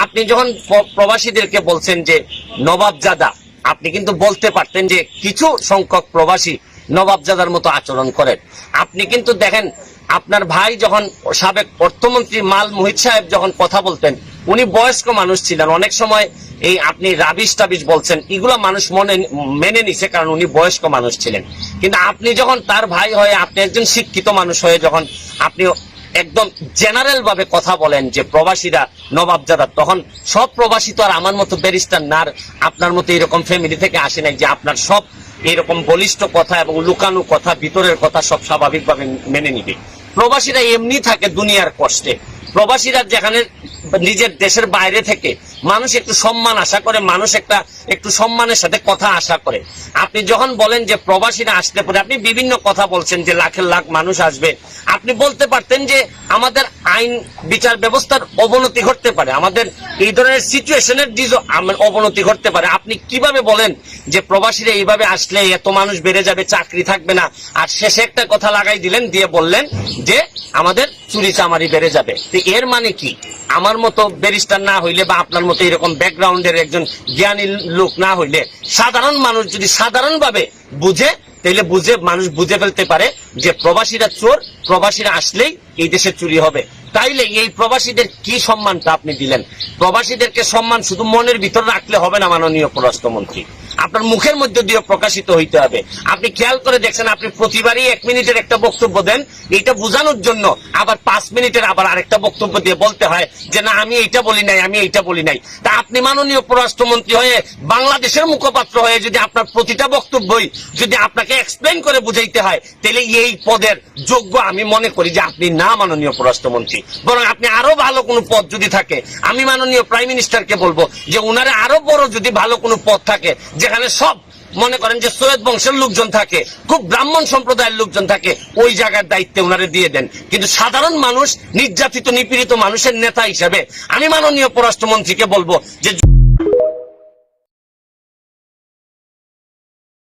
আপনি যখন প্রবাসীদেরকে বলছেন যে নবাবজাদা, আপনি কিন্তু বলতে পারতেন যে কিছু সংখ্যক প্রবাসী নবাবজাদার মতো আচরণ করেন। আপনি কিন্তু দেখেন, আপনার ভাই যখন সাবেক অর্থমন্ত্রী মাল মুহিত সাহেব যখন কথা বলতেন, উনি বয়স্ক মানুষ ছিলেন। অনেক সময় এই আপনি রাবিশ টাবিশ বলছেন, এগুলো মানুষ মেনে নিছে, কারণ উনি বয়স্ক মানুষ ছিলেন। কিন্তু আপনি যখন তার ভাই হয়ে, আপনি একজন শিক্ষিত মানুষ হয়ে যখন আপনি একদম জেনারেল ভাবে কথা বলেন যে প্রবাসীরা নবাবজাদা, তখন সব প্রবাসী তো আর আমার মতো ব্যারিস্টার না, আপনার মতো এরকম ফ্যামিলি থেকে আসে নাই যে আপনার সব এরকম বলিষ্ঠ কথা এবং লুকানো কথা, ভিতরের কথা সব স্বাভাবিকভাবে মেনে নিবে। প্রবাসীরা এমনি থাকে দুনিয়ার কষ্টে। প্রবাসীরা যেখানে নিজের দেশের বাইরে থেকে মানুষ একটু সম্মান আশা করে, মানুষ একটু সম্মানের সাথে কথা আশা করে। আপনি যখন বলেন যে প্রবাসীরা আসতে পারে, আপনি বিভিন্ন কথা বলছেন যে লাখের লাখ মানুষ আসবে। আপনি বলতে পারতেন যে আমাদের আইন বিচার ব্যবস্থার অবনতি ঘটতে পারে, আমাদের এই ধরনের সিচুয়েশনের অবনতি ঘটতে পারে। আপনি কিভাবে বলেন যে প্রবাসীরা এইভাবে আসলে এত মানুষ বেড়ে যাবে, চাকরি থাকবে না, আর শেষে একটা কথা লাগাই দিলেন, দিয়ে বললেন যে আমাদের চুরি চামারি বেড়ে যাবে। তো এর মানে কি? আমার মতো ব্যারিস্টার না হইলে বা আপনার মতো এরকম ব্যাকগ্রাউন্ডের একজন জ্ঞানী লোক না হইলে, সাধারণ মানুষ যদি সাধারণভাবে বুঝে, তাহলে মানুষ বুঝে ফেলতে পারে যে প্রবাসীরা চোর, প্রবাসীরা আসলেই এই দেশে চুরি হবে। তাইলে এই প্রবাসীদের কি সম্মানটা আপনি দিলেন? প্রবাসীদেরকে সম্মান শুধু মনের ভিতর রাখলে হবে না মাননীয় পররাষ্ট্রমন্ত্রী, আপনার মুখের মধ্যে দিয়ে প্রকাশিত হইতে হবে। আপনি খেয়াল করে দেখছেন, আপনি প্রতিবারই 1 মিনিটের একটা বক্তব্য দেন, এইটা বোঝানোর জন্য আবার 5 মিনিটের আবার আরেকটা বক্তব্য দিয়ে বলতে হয় যে না আমি এইটা বলি নাই, আমি এইটা বলি নাই। তা আপনি মাননীয় পররাষ্ট্রমন্ত্রী হয়ে, বাংলাদেশের মুখপাত্র হয়ে যদি আপনার প্রতিটা বক্তব্যই যদি আপনাকে এক্সপ্লেন করে বুঝাইতে হয়, তাহলে এই পদের যোগ্য আমি মনে করি যে আপনি না মাননীয় পররাষ্ট্রমন্ত্রী। বরং আপনি আরো ভালো কোনো পদ যদি থাকে, আমি মাননীয় প্রাইম মিনিস্টারকে বলবো যে উনারে আরো বড় যদি ভালো কোনো পদ থাকে, যেখানে সব মনে করেন যে সৈয়দ বংশের লোকজন থাকে, খুব ব্রাহ্মণ সম্প্রদায়ের লোকজন থাকে, ওই জায়গার দায়িত্বে ওনারে দিয়ে দেন। কিন্তু সাধারণ মানুষ, নির্যাতিত নিপীড়িত মানুষের নেতা হিসেবে আমি মাননীয় পররাষ্ট্রমন্ত্রীকে বলবো যে